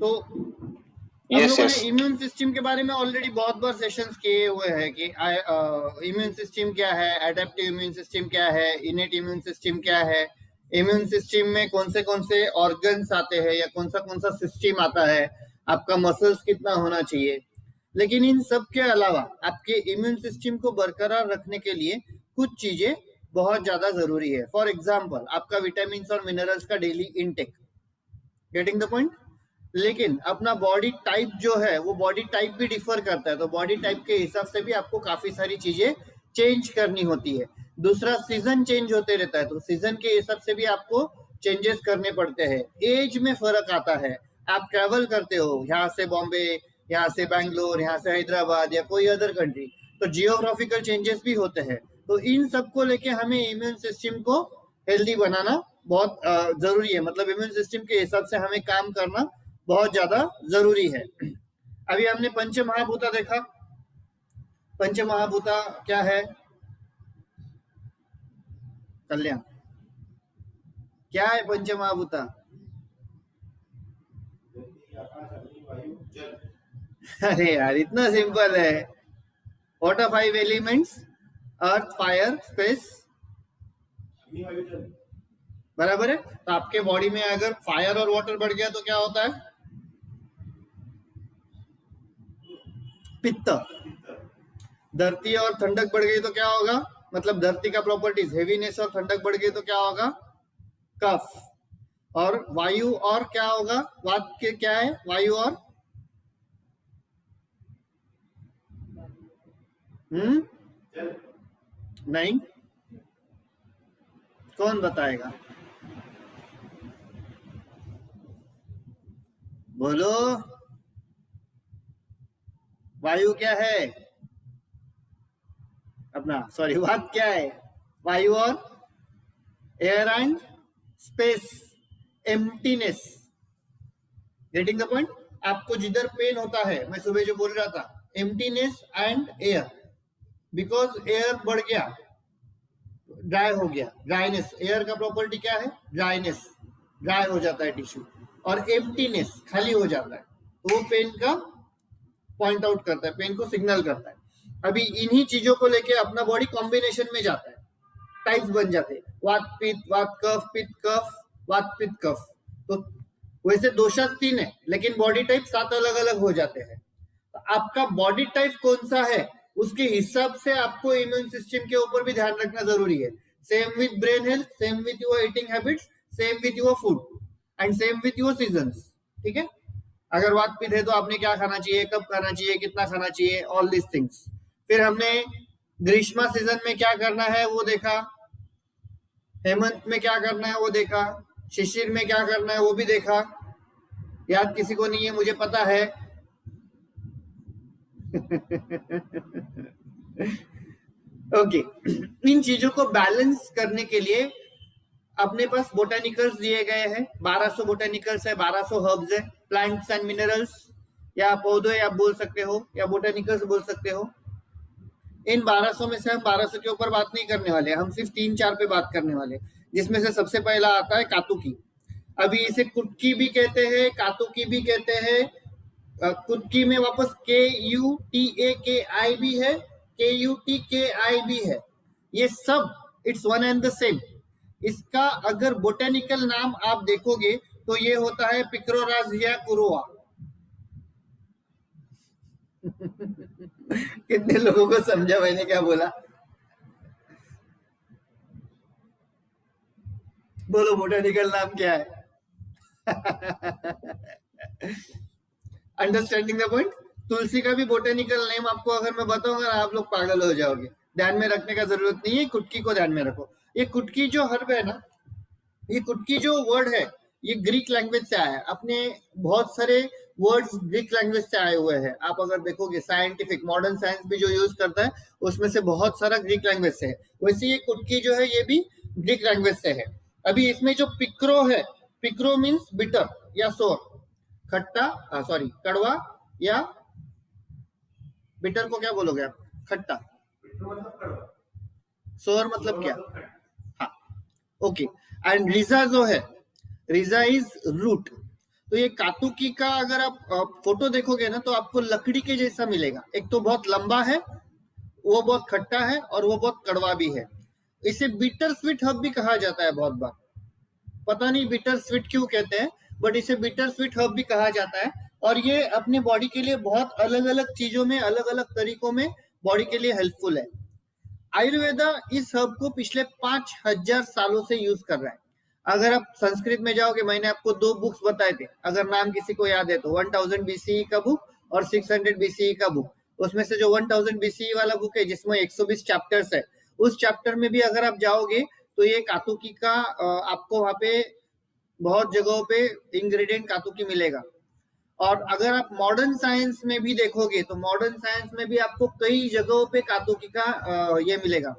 तो हम लोगों ने इम्यून सिस्टम के बारे में ऑलरेडी बहुत बार सेशंस किए हुए हैं कि इम्यून सिस्टम क्या है, एडेप्टिव इम्यून सिस्टम क्या है, इनेट इम्यून सिस्टम क्या है, इम्यून सिस्टम में कौन से ऑर्गन्स आते हैं या कौन सा सिस्टम आता है, आपका मसल्स कितना होना चाहिए। लेकिन इन सब के अलावा आपके इम्यून सिस्टम को बरकरार रखने के लिए कुछ चीजें बहुत ज्यादा जरूरी है। फॉर एग्जाम्पल, आपका विटामिन और मिनरल्स का daily intake, getting the point. लेकिन अपना बॉडी टाइप जो है वो बॉडी टाइप भी डिफर करता है, तो बॉडी टाइप के हिसाब से भी आपको काफी सारी चीजें चेंज करनी होती है। दूसरा, सीजन चेंज होते रहता है, तो सीजन के हिसाब से भी आपको चेंजेस करने पड़ते हैं। एज में फर्क आता है, आप ट्रैवल करते हो यहाँ से बॉम्बे, यहाँ से बैंगलोर, यहाँ से हैदराबाद या कोई अदर कंट्री, तो जियोग्राफिकल चेंजेस भी होते हैं। तो इन सबको लेके हमें इम्यून सिस्टम को हेल्दी बनाना बहुत जरूरी है, मतलब इम्यून सिस्टम के हिसाब से हमें काम करना बहुत ज्यादा जरूरी है। अभी हमने पंच महाभूता देखा। पंच महाभूता क्या है? कल्याण, क्या है पंच महाभूता? अरे यार, इतना सिंपल है। What are 5 elements? Earth, fire, space, बराबर है। तो आपके बॉडी में अगर फायर और वाटर बढ़ गया तो क्या होता है? पित्त। धरती और ठंडक बढ़ गई तो क्या होगा? मतलब धरती का प्रॉपर्टीज, हेवीनेस और ठंडक बढ़ गई तो क्या होगा? कफ। और वायु और क्या होगा? वात के क्या है? वायु और नहीं, कौन बताएगा? बोलो, वायु क्या है अपना? सॉरी, वात क्या है? वायु और air and space, emptiness. Getting the point. आपको जिधर पेन होता है, मैं सुबह जो बोल रहा था, emptiness and air, because air बढ़ गया, ड्राई हो गया, ड्राइनेस। एयर का प्रॉपर्टी क्या है? ड्राइनेस, ड्राई हो जाता है टिश्यू। और एम्प्टीनेस, खाली हो जाता है, तो वो पेन का पॉइंट आउट करता है, पेन को सिग्नल करता है। अभी इन्हीं चीजों को लेके अपना बॉडी कॉम्बिनेशन में जाता है, टाइप्स बन जाते हैं, वात पित्त, वात कफ, पित्त कफ, वात पित्त कफ। तो वैसे दोषा 3 है, लेकिन बॉडी टाइप 7 अलग अलग हो जाते हैं। तो आपका बॉडी टाइप कौन सा है, उसके हिसाब से आपको इम्यून सिस्टम के ऊपर भी ध्यान रखना जरूरी है। Same with brain health, same with your eating habits, same with your food and same with your seasons. ठीक है? अगर वात पित्त है तो आपने क्या खाना चाहिए, कब खाना चाहिए, कितना खाना चाहिए, ऑल दिस थिंग्स। फिर हमने ग्रीष्मा सीजन में क्या करना है वो देखा, हेमंत में क्या करना है वो देखा, शिशिर में क्या करना है वो भी देखा। याद किसी को नहीं है, मुझे पता है। ओके। इन चीजों को बैलेंस करने के लिए अपने पास बोटानिकल्स दिए गए हैं, 1200 बोटानिकल्स है, 1200 हर्ब्स है, प्लांट्स एंड मिनरल्स, या पौधे आप बोल सकते हो, या बोटानिकल्स बोल सकते हो। इन 1200 में से हम 1200 के ऊपर बात नहीं करने वाले, हम सिर्फ 3-4 पे बात करने वाले, जिसमें से सबसे पहला आता है कातुकी। अभी इसे कुटकी भी कहते हैं, कातुकी भी कहते हैं। कुटकी में वापस KUTAKI भी है, KUTKI भी है। ये सब it's one and the same. इसका अगर बोटेनिकल नाम आप देखोगे तो ये होता है पिक्रोराजिया कुरोआ। कितने लोगों को समझा मैंने क्या बोला? बोलो, बोटेनिकल नाम क्या है? Understanding the point. तुलसी का भी बोटेनिकल नेम आपको अगर मैं बताऊंगा ना, आप लोग पागल हो जाओगे। ध्यान में रखने का जरूरत नहीं है, कुटकी को ध्यान में रखो। ये कुटकी जो हर्ब है ना, ये कुटकी जो वर्ड है, ये ग्रीक लैंग्वेज से आया है। अपने बहुत सारे वर्ड्स ग्रीक लैंग्वेज से आए हुए हैं। आप अगर देखोगे साइंटिफिक मॉडर्न साइंस भी जो यूज करता है, उसमें से बहुत सारा ग्रीक लैंग्वेज से है। वैसे ये कुटकी जो है, ये भी ग्रीक लैंग्वेज से है। अभी इसमें जो पिक्रो है, पिक्रो मीन्स बिटर या सोर, खट्टा, सॉरी कड़वा, या बिटर को क्या बोलोगे आप? खट्टा। सोर मतलब क्या? हाँ, ओके। एंड रिजा जो है, रिजा इज रूट। तो ये कातुकी का अगर आप फोटो देखोगे ना तो आपको लकड़ी के जैसा मिलेगा। एक तो बहुत लंबा है, वो बहुत खट्टा है और वो बहुत कड़वा भी है। इसे बिटर स्वीट हर्ब भी कहा जाता है बहुत बार। पता नहीं बिटर स्वीट क्यों कहते हैं, बट इसे बिटर स्वीट हर्ब भी कहा जाता है। और ये अपने बॉडी के लिए बहुत अलग अलग चीजों में, अलग अलग तरीकों में बॉडी के लिए हेल्पफुल है। आयुर्वेदा इस हर्ब को पिछले 5000 सालों से यूज कर रहा है। अगर आप संस्कृत में जाओगे, मैंने आपको 2 बुक्स बताए थे, अगर नाम किसी को याद है तो 1000 बीसीई का बुक और 600 बीसीई का बुक। उसमें से जो 1000 बीसीई वाला बुक है जिसमें 120 चैप्टर्स है, उस चैप्टर में भी अगर आप जाओगे तो ये कातुकी का आपको वहां पे बहुत जगहों पे इंग्रेडिएंट कातुकी मिलेगा। और अगर आप मॉडर्न साइंस में भी देखोगे तो मॉडर्न साइंस में भी आपको कई जगहों पे कातुकी का ये मिलेगा,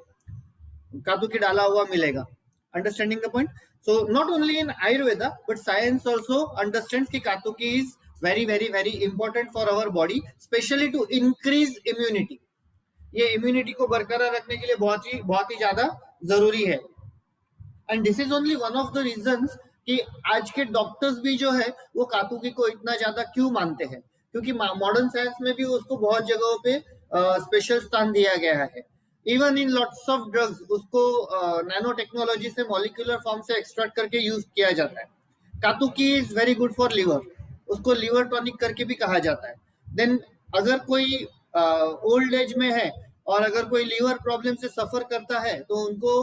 कातुकी डाला हुआ मिलेगा। Understanding the point? So not only in Ayurveda but science also understands कि katuki is very very very important for our body, specially to increase immunity. ये इम्यूनिटी को बरकरार रखने के लिए बहुत ही ज्यादा जरूरी है। And this is only one of the reasons कि आज के डॉक्टर्स भी जो है वो कातुकी को इतना ज्यादा क्यों मानते हैं, क्योंकि मॉडर्न साइंस में भी उसको बहुत जगहों पे स्पेशल स्थान दिया गया है। Even in lots of drugs उसको नैनो टेक्नोलॉजी से मॉलिक्यूलर फॉर्म से एक्सट्रैक्ट करके यूज किया जाता है। Katuki is very good for liver, उसको लिवर टॉनिक करके भी कहा जाता है। देन अगर कोई ओल्ड एज में है और अगर कोई लिवर प्रॉब्लम से सफर करता है तो उनको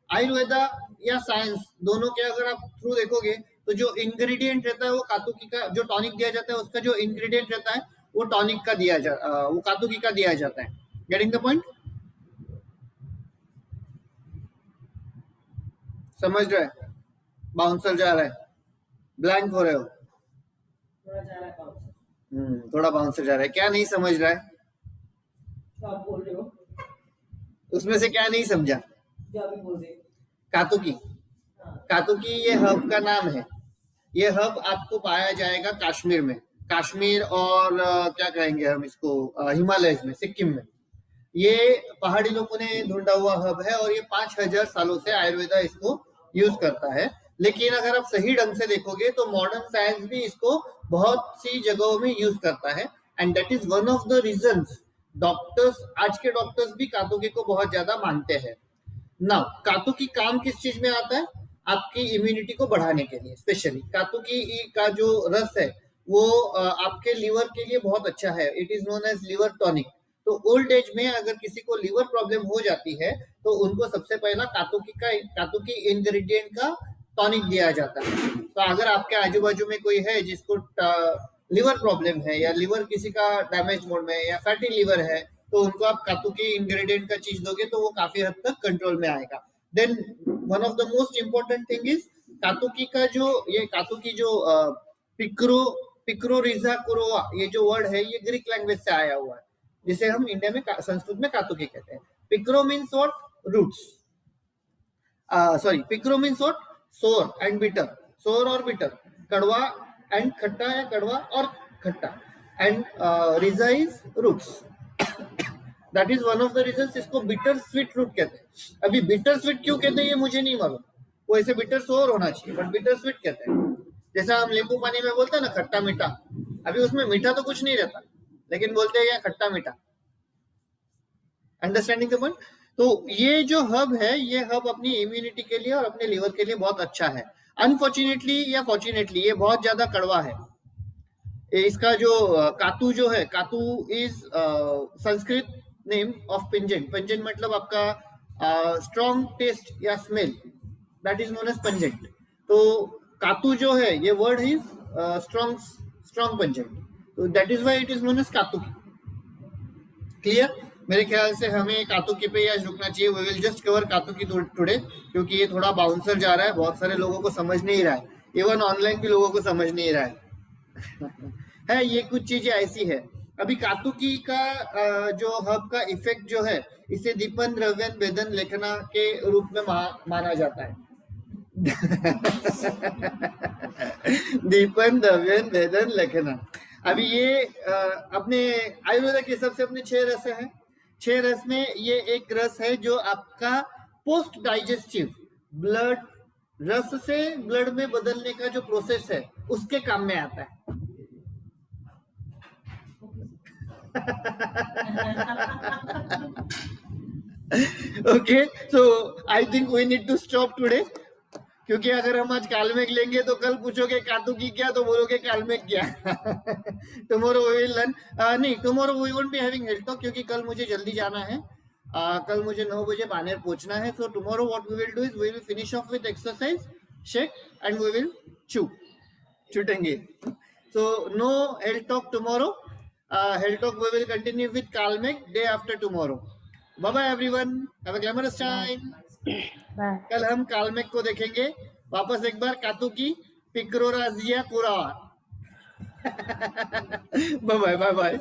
आयुर्वेदा या साइंस दोनों के अगर आप थ्रू देखोगे तो जो इंग्रेडिएंट रहता है वो कातुकी का, जो टॉनिक दिया जाता है उसका जो इंग्रेडिएंट रहता है वो टॉनिक का वो कातुकी का दिया जाता है। Getting the point? समझ रहे? बाउंसर जा रहा है, ब्लैंक हो रहे हो? थोड़ा बाउंसर जा रहा है। क्या नहीं समझ रहा है? आप बोल रहे हो उसमें से क्या नहीं समझा? जो अभी बोल रहे कातुकी। कातुकी ये हर्ब का नाम है। ये हर्ब आपको पाया जाएगा कश्मीर में, कश्मीर और क्या कहेंगे हम इसको, हिमालय में, सिक्किम में। ये पहाड़ी लोगों ने ढूंढा हुआ हर्ब है और ये 5000 सालों से आयुर्वेदा इसको यूज करता है। लेकिन अगर आप सही ढंग से देखोगे तो मॉडर्न साइंस भी इसको बहुत सी जगहों में यूज करता है। And that is one of the reasons doctors, आज के डॉक्टर्स भी कातुकी को बहुत ज्यादा मानते हैं। नाउ कातुकी काम किस चीज में आता है? आपकी इम्यूनिटी को बढ़ाने के लिए। स्पेशली कातुकी का जो रस है वो आपके लीवर के लिए बहुत अच्छा है। It is known as liver tonic. तो ओल्ड एज में अगर किसी को लीवर प्रॉब्लम हो जाती है तो उनको सबसे पहला कातुकी इंग्रेडिएंट का टॉनिक दिया जाता है। तो अगर आपके आजू बाजू में कोई है जिसको लिवर प्रॉब्लम है या लिवर किसी का डैमेज मोड में या फैटी लिवर है तो उनको आप कातुकी इंग्रेडिएंट का चीज दोगे तो वो काफी हद तक कंट्रोल में आएगा। Then one of the most important thing is katuki का जो ये कातुकी जो पिक्रोरिजा कुरोवा, ये जो वर्ड है ये ग्रीक लैंग्वेज से आया हुआ है, जिसे हम इंडिया में संस्कृत में कातुकी कहते हैं। Picro means what? Roots. Sorry, picro means what? Sour and bitter. Sour और बिटर, कड़वा एंड खट्टा है, कड़वा और खट्टा। And rhiza is roots. That is one of the reasons इसको बिटर स्वीट रूट कहते हैं। अभी बिटर स्वीट क्यों कहते हैं ये मुझे नहीं मालूम, वो ऐसे बिटर सोर होना चाहिए बट बिटर स्वीट कहते हैं। जैसा हम नींबू पानी में बोलते हैं ना खट्टा मीठा, अभी उसमें मीठा तो कुछ नहीं रहता लेकिन बोलते हैं खट्टा मीठा। Understanding the point? तो ये जो हब है ये हब अपनी इम्यूनिटी के लिए और अपने लिवर के लिए बहुत अच्छा है। अनफॉर्चुनेटली या फॉर्चुनेटली ये बहुत ज्यादा कड़वा है। इसका जो कातू जो है, katu is Sanskrit name of pungent. Pungent मतलब आपका स्ट्रॉन्ग टेस्ट या smell, that is known as pungent. तो कातू जो है ये वर्ड इज स्ट्रॉन्ग पंजेंट, तो that is why it is known as katuki. Clear? मेरे ख्याल से हमें कातुकी पे आज रुकना चाहिए। We will just cover katuki today, क्योंकि ये थोड़ा बाउंसर जा रहा है, बहुत सारे लोगों को समझ नहीं रहा है, इवन ऑनलाइन भी लोगों को समझ नहीं रहा है ये कुछ चीजें ऐसी है। अभी कातुकी का जो हब का इफेक्ट जो है इसे दीपन द्रव्यन वेदन लेखना के रूप में माना जाता है। दीपन द्रव्यन वेदन लेखना। अभी ये अपने आयुर्वेदा के हिसाब से अपने 6 रस हैं। 6 रस में ये एक रस है जो आपका पोस्ट डाइजेस्टिव ब्लड रस से ब्लड में बदलने का जो प्रोसेस है उसके काम में आता है. Okay, so I think we need to stop today. क्योंकि अगर हम आज कालमेघ लेंगे तो कल पूछोगे कातुकी क्या तो बोलोगे कालमेघ क्या. Tomorrow we will learn. नहीं, tomorrow we won't be having health talk क्योंकि कल मुझे जल्दी जाना है. कल मुझे 9 बजे बानेर पहुंचना है. So tomorrow what we will do is we will finish off with exercise shake and we will छूटेंगे. So no health talk tomorrow. Health talk we will continue with Kalmegh day after tomorrow. Bye bye everyone, have a glamorous time. Bye. कल हम कालमेघ को देखेंगे वापस एक बार कातुकी picrorhiza kurroa. Bye bye bye bye.